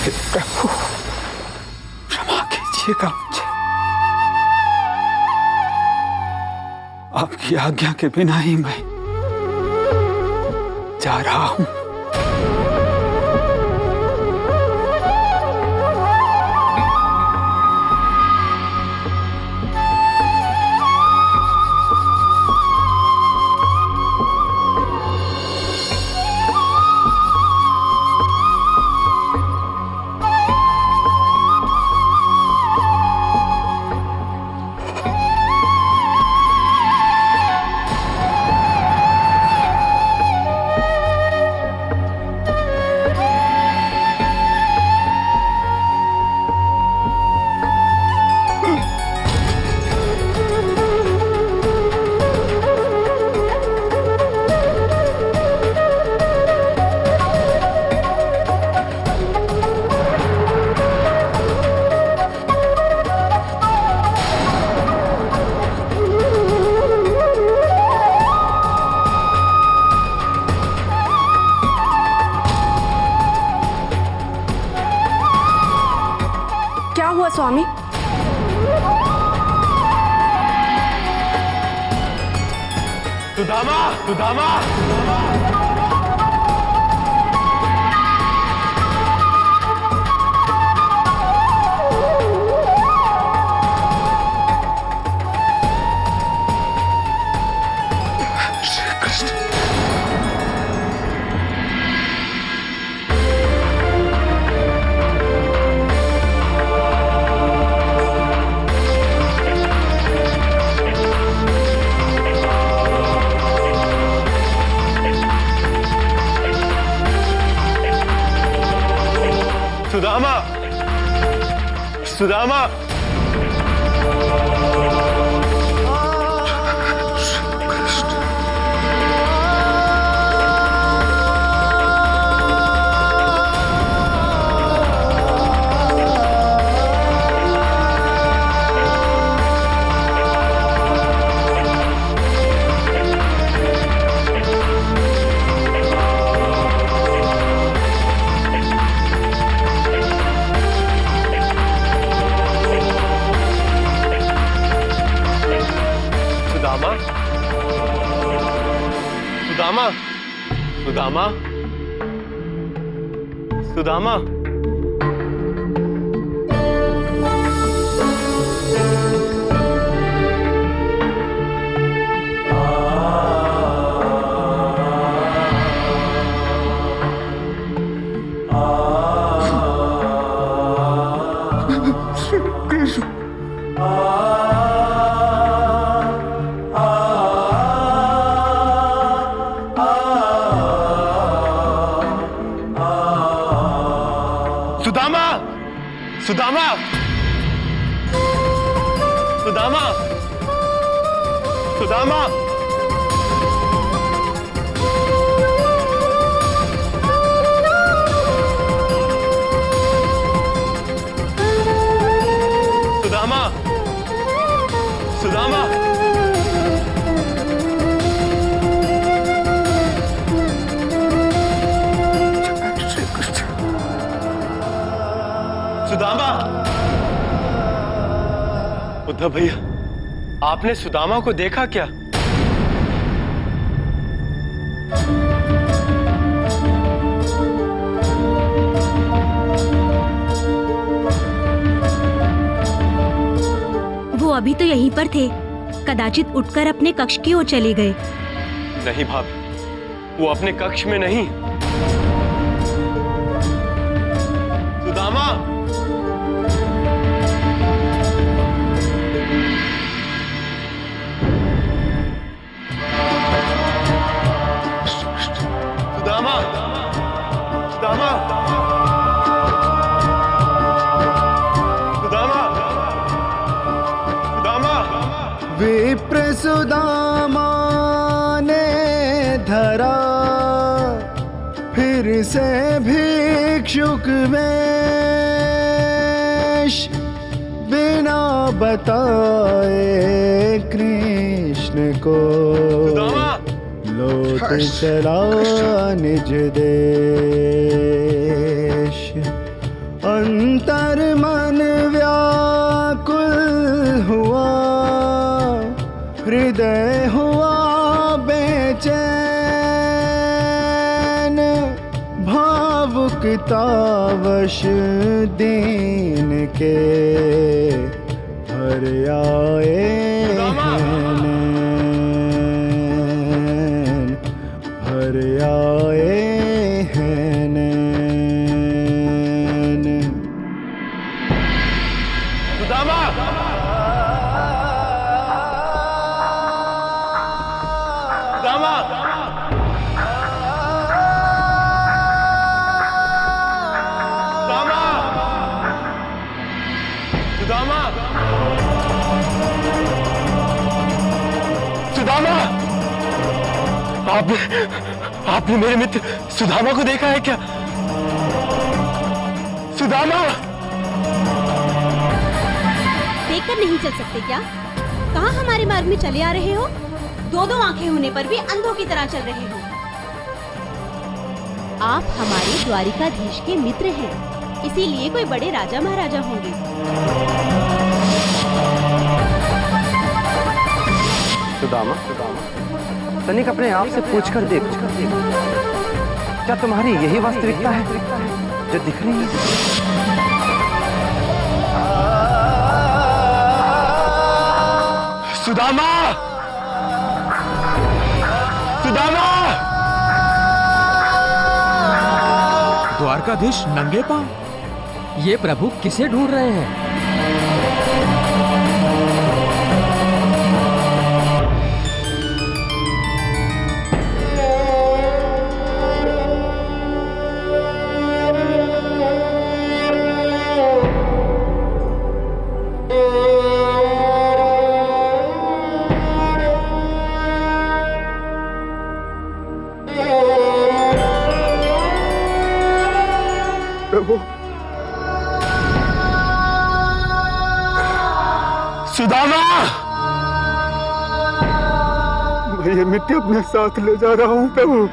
प्रभु क्षमा कीजिएगा मुझे, आपकी आज्ञा के बिना ही मैं जा रहा हूं। स्वामी, सुदामा, सुदामा, सुदामा, सुदामा, सुदामा, सुदामा, सुदामा, सुदामा, सुदामा, सुदामा, सुदामा, सुदामा, सुदामा, सुदामा। उद्धव भैया, आपने सुदामा को देखा क्या? वो अभी तो यहीं पर थे, कदाचित उठकर अपने कक्ष की ओर चले गए। नहीं भाभी, वो अपने कक्ष में नहीं। सुदामा, सुदामा, सुदामा, सुदामा, सुदामा। विप्र सुदामा ने धरा फिर से भिक्षुक वेश, बिना बताए कृष्ण को लौट चला निज देश। हृदय हुआ बेचैन, भावुकतावश दीन के भर आए हैं नैन, भर आए हैं नैन। सुदामा! सुदामा! सुदामा! सुदामा! आपने मेरे मित्र सुदामा को देखा है क्या? सुदामा! देखकर नहीं चल सकते क्या? कहाँ हमारे मार्ग में चले आ रहे हो? दो दो आंखें होने पर भी अंधों की तरह चल रहे हो। आप हमारे द्वारिकाधीश के मित्र हैं, इसीलिए कोई बड़े राजा महाराजा होंगे। सुदामा, तनिक अपने आप से पूछकर देख, क्या तुम्हारी यही वास्तविकता है जो दिख रही है? सुदामा! सुदामा! द्वारकाधीश नंगे पांव, ये प्रभु किसे ढूंढ रहे हैं? प्रभु, सुदामा! मैं ये मिट्टी अपने साथ ले जा रहा हूँ प्रभु।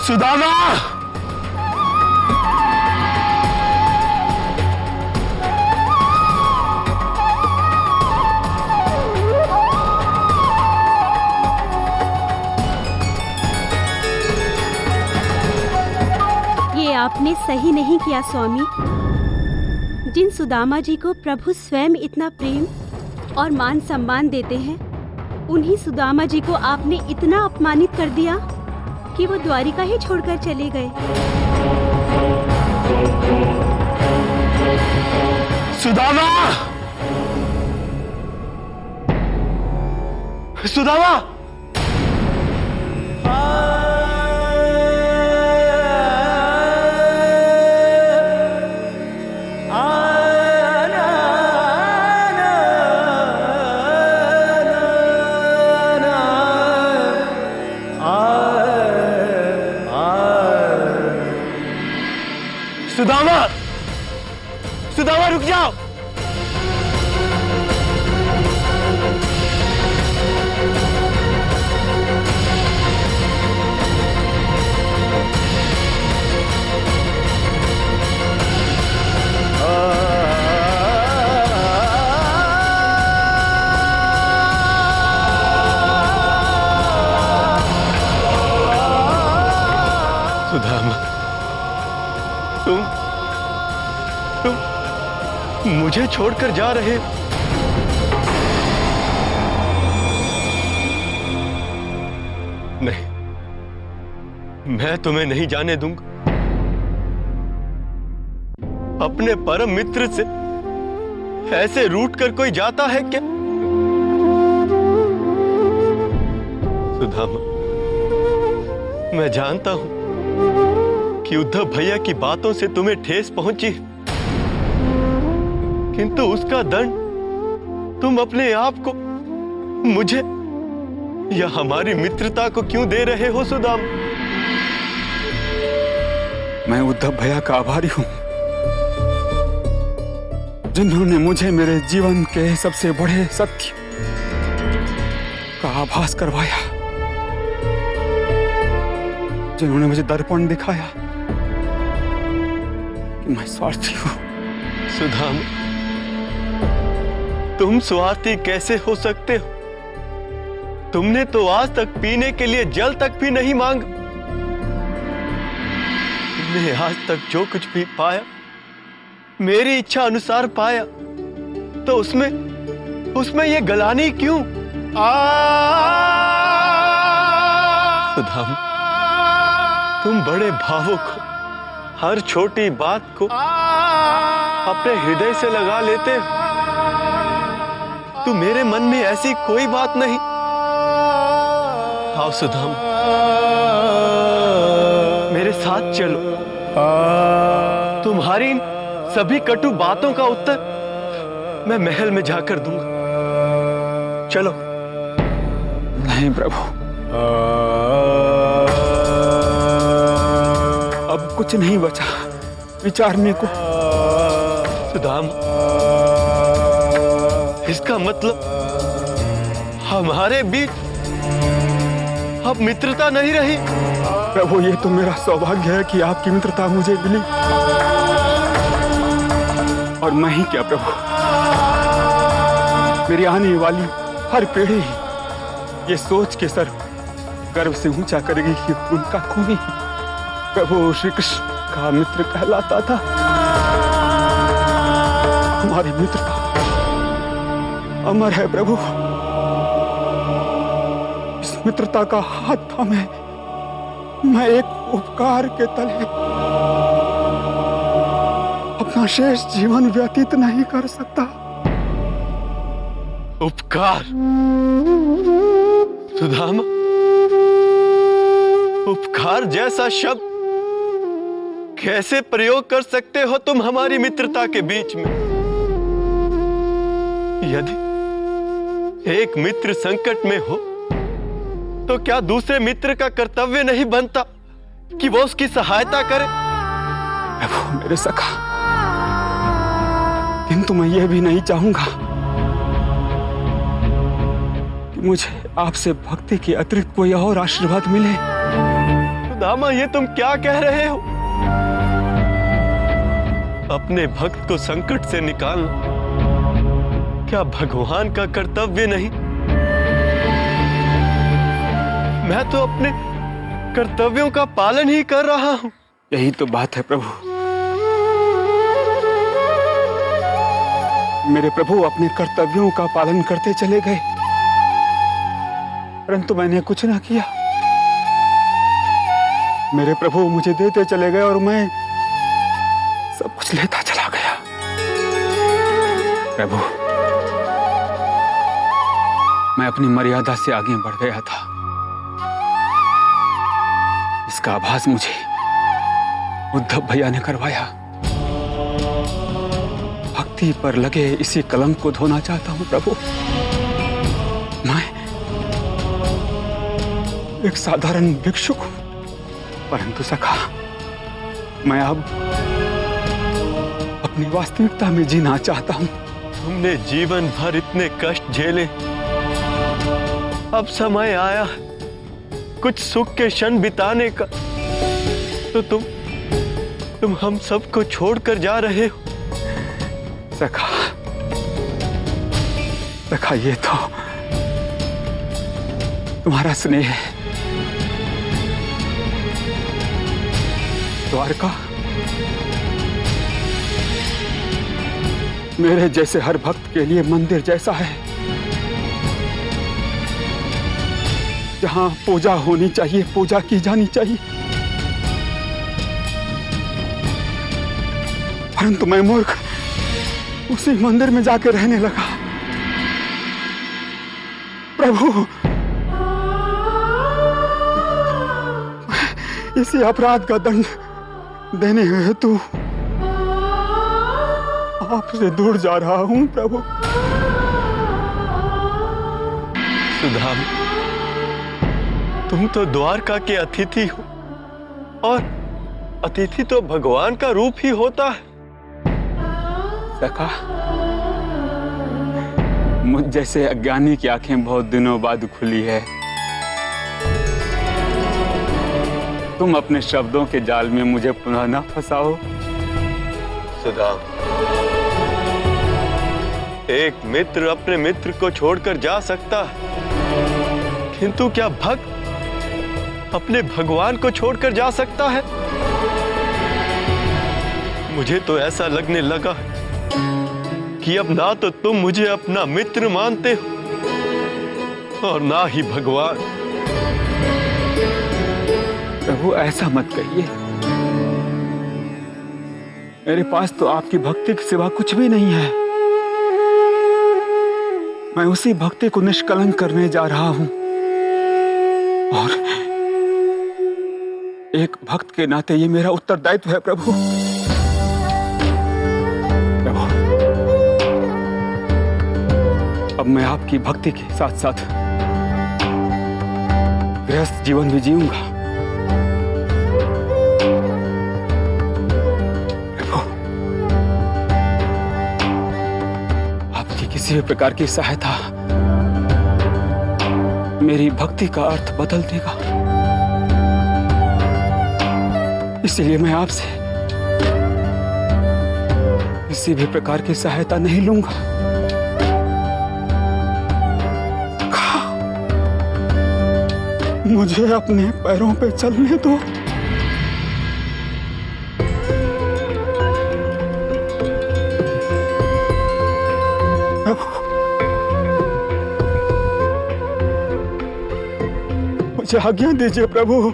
सुदामा! ये आपने सही नहीं किया स्वामी। जिन सुदामा जी को प्रभु स्वयं इतना प्रेम और मान सम्मान देते हैं, उन्हीं सुदामा जी को आपने इतना अपमानित कर दिया कि वो द्वारिका ही छोड़कर चले गए। सुदामा! सुदामा! सुदामा! सुदामा रुक जाओ! सुदामा, तुम मुझे छोड़कर जा रहे हो? नहीं, मैं तुम्हें नहीं जाने दूंगा। अपने परम मित्र से ऐसे रूठ कर कोई जाता है क्या? सुदामा, मैं जानता हूं कि उद्धव भैया की बातों से तुम्हें ठेस पहुंची, किंतु उसका दंड तुम अपने आप को, मुझे या हमारी मित्रता को क्यों दे रहे हो सुदाम? मैं उद्धव भैया का आभारी हूं। जिन्होंने मुझे मेरे जीवन के सबसे बड़े सत्य का आभास करवाया, जिन्होंने मुझे दर्पण दिखाया कि मैं स्वार्थी हूं। सुदामा, तुम स्वार्थी कैसे हो सकते हो? तुमने तो आज तक पीने के लिए जल तक भी नहीं मांगा। तुमने आज तक जो कुछ भी पाया मेरी इच्छा अनुसार पाया, तो उसमें ये गलानी क्यों? सुदामा, तुम बड़े भावुक हो, हर छोटी बात को अपने हृदय से लगा लेते हो। तो मेरे मन में ऐसी कोई बात नहीं। आओ सुदामा, मेरे साथ चलो। तुम्हारी इन सभी कटु बातों का उत्तर मैं महल में जाकर दूंगा। चलो। नहीं प्रभु, अब कुछ नहीं बचा विचारने को। सुदामा, इसका मतलब हमारे बीच अब मित्रता नहीं रही। प्रभु, ये तो मेरा सौभाग्य है कि आपकी मित्रता मुझे मिली। और मैं ही क्या प्रभु, मेरी आने वाली हर पीढ़ी ये सोच के सर गर्व से ऊंचा करेगी कि उनका खून ही प्रभु श्री कृष्ण का मित्र कहलाता था। हमारी मित्रता अमर है प्रभु। इस मित्रता का हाथ थामे मैं एक उपकार के तले अपना शेष जीवन व्यतीत नहीं कर सकता। उपकार? सुदामा, उपकार जैसा शब्द कैसे प्रयोग कर सकते हो तुम हमारी मित्रता के बीच में? यदि एक मित्र संकट में हो तो क्या दूसरे मित्र का कर्तव्य नहीं बनता कि वो उसकी सहायता करे? प्रभु मेरे सखा, किंतु मैं ये भी नहीं चाहूंगा कि मुझे आपसे भक्ति के अतिरिक्त कोई और आशीर्वाद मिले। सुदामा, ये तुम क्या कह रहे हो? अपने भक्त को संकट से निकालना क्या भगवान का कर्तव्य नहीं? मैं तो अपने कर्तव्यों का पालन ही कर रहा हूं। यही तो बात है प्रभु। मेरे प्रभु अपने कर्तव्यों का पालन करते चले गए, परंतु मैंने कुछ ना किया। मेरे प्रभु मुझे देते चले गए और मैं सब कुछ लेता चला गया। प्रभु, मैं अपनी मर्यादा से आगे बढ़ गया था। इसका आभास मुझे उद्धव भैया ने करवाया। भक्ति पर लगे इसी कलंक को धोना चाहता हूं प्रभु। मैं एक साधारण भिक्षुक हूं, परंतु सखा, मैं अब अपनी वास्तविकता में जीना चाहता हूं। तुमने जीवन भर इतने कष्ट झेले, अब समय आया कुछ सुख के क्षण बिताने का। तो तुम हम सबको छोड़कर जा रहे हो। सखा, सखा, ये तो तुम्हारा स्नेह है। द्वारका मेरे जैसे हर भक्त के लिए मंदिर जैसा है, जहां पूजा होनी चाहिए, पूजा की जानी चाहिए। परंतु मैं मूर्ख उसी मंदिर में जाकर रहने लगा। प्रभु, इसी अपराध का दंड देने हेतु आपसे दूर जा रहा हूं प्रभु। सुदामा, तुम तो द्वारका के अतिथि हो, और अतिथि तो भगवान का रूप ही होता है। सखा, मुझ जैसे अज्ञानी की आंखें बहुत दिनों बाद खुली है। तुम अपने शब्दों के जाल में मुझे पुनः न फंसाओ। सुदाम, एक मित्र अपने मित्र को छोड़कर जा सकता है, किंतु क्या भक्त अपने भगवान को छोड़कर जा सकता है? मुझे तो ऐसा लगने लगा कि अब ना तो तुम मुझे अपना मित्र मानते हो और ना ही भगवान। प्रभु, ऐसा मत कहिए। मेरे पास तो आपकी भक्ति के सिवा कुछ भी नहीं है। मैं उसी भक्ति को निष्कलंक करने जा रहा हूं और एक भक्त के नाते ये मेरा उत्तरदायित्व है। प्रभु, प्रभु, अब मैं आपकी भक्ति के साथ साथ गृहस्थ जीवन भी जीऊंगा। किसी भी प्रकार की सहायता मेरी भक्ति का अर्थ बदल देगा, इसलिए मैं आपसे किसी भी प्रकार की सहायता नहीं लूंगा। मुझे अपने पैरों पे चलने दो। मुझे आज्ञा दीजिए प्रभु।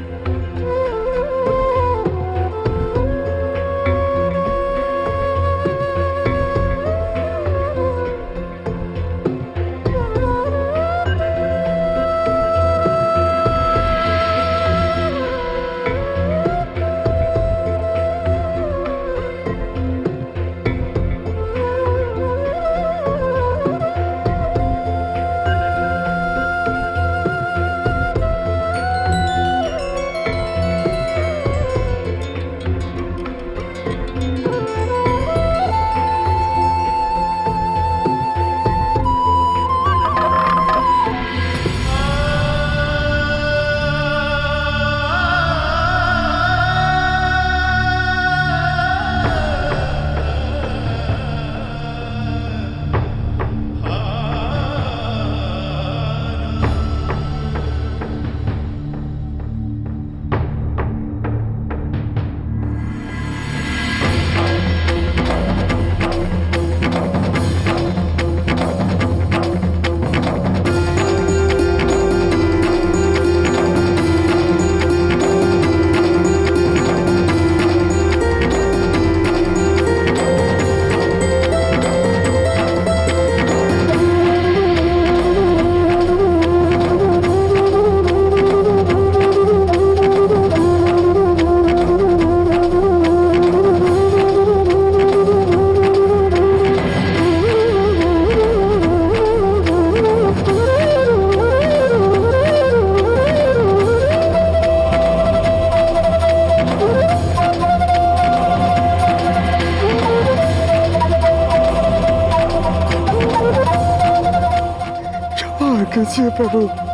कीजिए प्रभु।